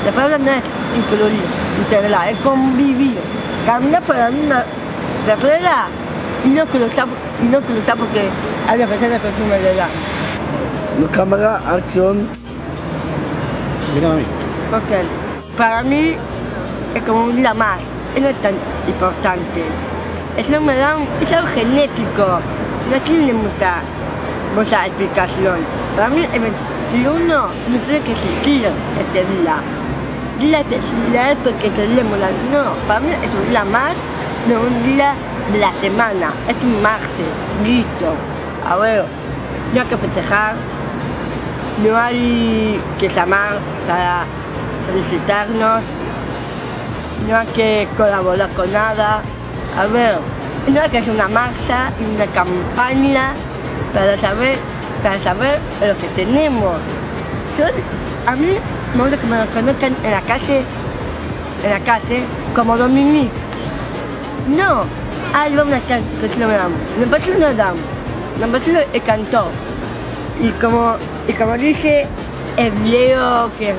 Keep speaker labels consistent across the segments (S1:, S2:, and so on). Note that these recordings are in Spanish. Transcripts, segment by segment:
S1: La palabra no es incluir, integrar, es convivir. Caminar por la misma carrera y no cruzar porque hay personas con su edad.
S2: Cámara, acción. Mira a mí.
S1: Ok, para mí es como un día más, no es tan importante. Eso me da es algo genético, no tiene mucha explicación. Para mí el 21 no tiene que existir este día. Día es porque tenemos no, para mí es un día más, no un día de la semana, es un martes, listo. A ver, no hay que festejar, no hay que llamar para felicitarnos, no hay que colaborar con nada. A ver, no hay que hacer una marcha y una campaña para saber lo que tenemos. A mí me gusta que me reconozcan en la calle como Dominique. No, hay una canción que no me damos. Me parece una dama, me parece el cantor. Y como dice el Leo que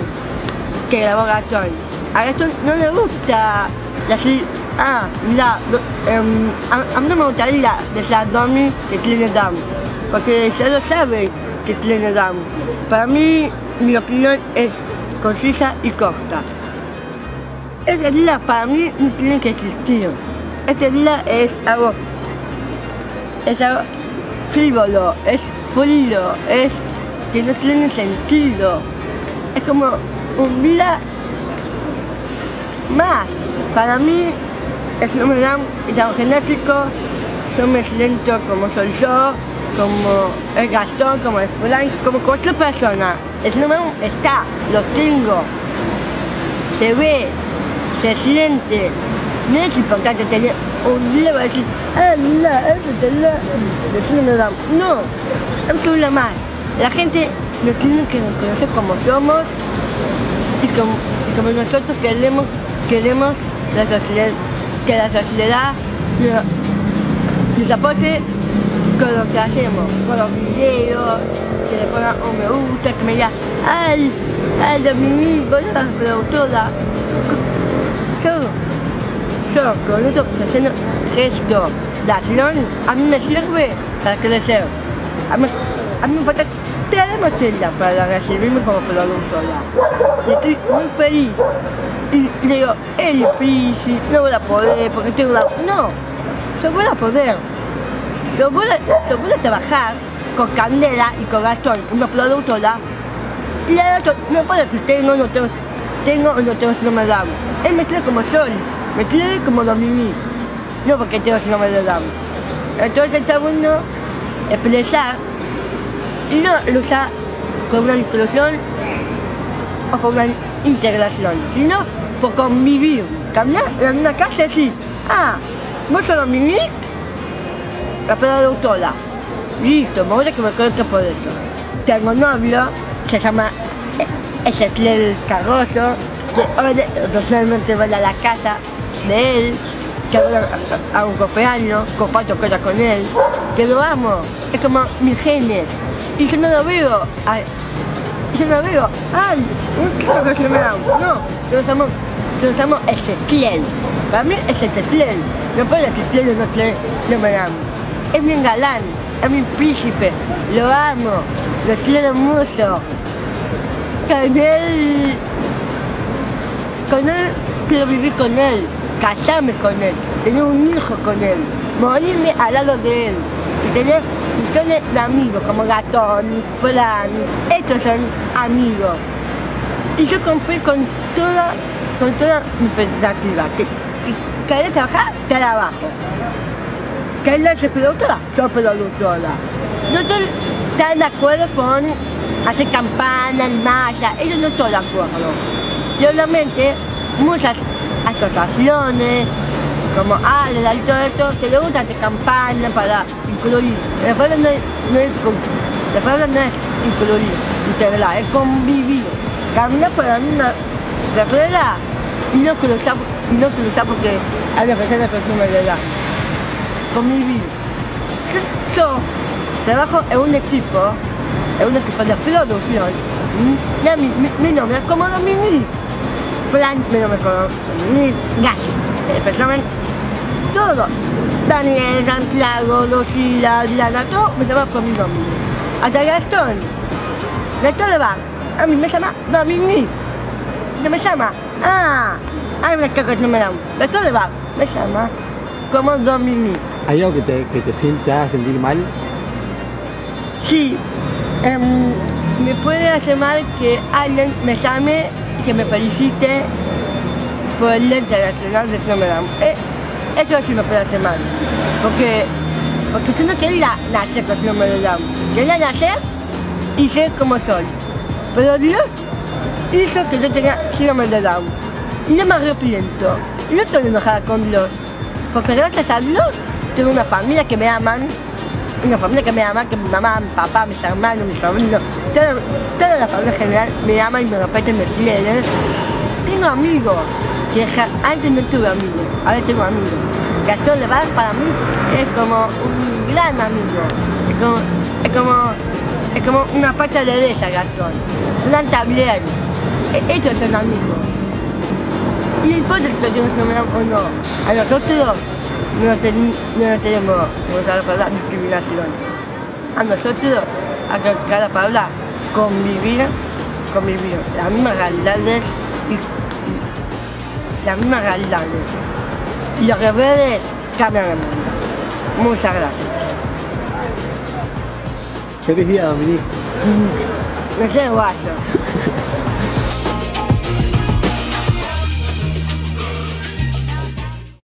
S1: grabó Gastón, a Gastón no le gusta decir, a mí no me gustaría decir Domi que tiene dama, porque ya lo sabe que tiene dama. Para mí, mi opinión es concisa y corta. Este día para mí no tiene que existir. Este día es algo frívolo, es frío, es que no tiene sentido. Es como un día más. Para mí, es no me dan el genético, yo me siento como soy yo, como el Gastón, como el Frank, como cualquier persona. El número está, lo tengo, se ve, se siente. No es importante tener un día para decir, mira, eso me da. No, es un día más. La gente nos tiene que reconocer como somos y como nosotros queremos la sociedad, que la sociedad nos apoye con lo que hacemos, con los videos, que le pongan un me gusta, que me digan, ay, Dominique, vos sos la productora. Yo con eso haciendo gesto de acción, a mí me sirve para crecer. A mí me falta tenemos ella para recibirme como productora. Y estoy muy feliz. Y le digo, es difícil, no voy a poder porque tengo la... No, yo voy a poder. Yo voy a trabajar con Candela y con Gastón, una productora. Y a Gastón no puedo decir tengo o no tengo, si no me damos. Él me quiere como soy, me quiere como Dominique. No porque tengo si no me damos. Entonces está bueno expresar y no luchar con una inclusión o con una integración, sino por convivir. Caminar en la misma casa y decir, vos sos Dominique, la productora. Listo, me gusta que me conozca por eso. Tengo un novio, se llama Ezequiel Carroso, que hoy personalmente voy a la casa de él, que hago un cumpleaños, comparto cosas con él, que lo amo, es como mi genes. Y yo no lo veo, ¿qué que me da? No, nos llamo Ezequiel. Para mí es Ezequiel, no puedo decir no me amo. Es mi galán, es mi príncipe, lo amo, lo quiero mucho. Con él quiero vivir con él, casarme con él, tener un hijo con él, morirme al lado de él y tener millones de amigos como Gatón, Fran, estos son amigos. Y yo confío con toda mi expectativa, que querer trabajar, trabajo. ¿Querer ser productora? Soy productora. No estoy tan de acuerdo con hacer campañas, marchas, eso no estoy de acuerdo. Y obviamente muchas asociaciones como ALELA y todo esto que le gusta hacer campañas para incluir. La palabra no es incluir, integrar, es convivir. Caminar por la misma carrera y no cruzar porque hay una persona con su edad. Convivir. Yo trabajo en un equipo de producción. Mi nombre es como Dominique. Fran me lo mejoró, mis gases, personas, todo. Daniel, Santiago, Lucila, Diana, todo me llama por mi nombre. Hasta Gastón. Gastón le va. A mí me llama Dominique. ¿Qué me llama? Hay una caca que no me da. Gastón le va. Me llama como Dominique.
S2: ¿Hay algo que te haga sentir mal?
S1: Sí. Me puede hacer mal que alguien me llame y que me felicite por el Día Internacional de Notre Dame. Eso sí me puede hacer mal. Porque yo no quería nacer con síndrome de Down. Quería nacer y ser como soy. Pero Dios hizo que yo tenga síndrome de Down. Y no me arrepiento. Y no estoy enojada con Dios. Porque gracias a Dios tengo una familia que me aman. Una familia que me ama, que mi mamá, mi papá, mis hermanos, mis sobrinos, toda la familia en general me ama y me respeta y me quiere. Tengo amigos, que antes no tuve amigos, ahora tengo amigos. Gastón Levar para mí es como un gran amigo, es como una pata derecha Gastón, un tablero, ellos son amigos. Y después de que yo no me dan o no, a nosotros no tenemos, como la palabra, discriminación. A nosotros, a cada palabra, convivir, las mismas realidades las mismas realidades. Y los rebeldes cambian el mundo. Muchas gracias.
S2: Feliz día, Dominique.
S1: No sé, guayo.